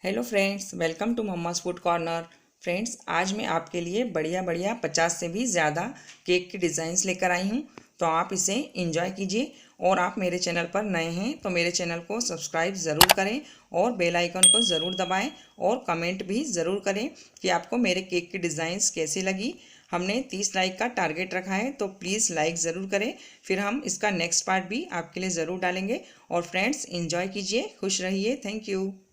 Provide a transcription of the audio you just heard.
Hello friends, welcome to Mamma's Food Corner. Friends, आज मैं आपके लिए बढ़िया बढ़िया 50 से भी ज़्यादा केक की डिज़ाइंस लेकर आई हूँ। तो आप इसे एंजॉय कीजिए। और आप मेरे चैनल पर नए हैं तो मेरे चैनल को सब्सक्राइब ज़रूर करें और बेल आइकन को ज़रूर दबाएं और कमेंट भी ज़रूर करें कि आपको मेरे केक की डिज़ाइंस कैसी लगी। हमने 30 लाइक का टारगेट रखा है, तो प्लीज़ लाइक ज़रूर करें। फिर हम इसका नेक्स्ट पार्ट भी आपके लिए ज़रूर डालेंगे। और फ्रेंड्स, एंजॉय कीजिए, खुश रहिए। Thank you.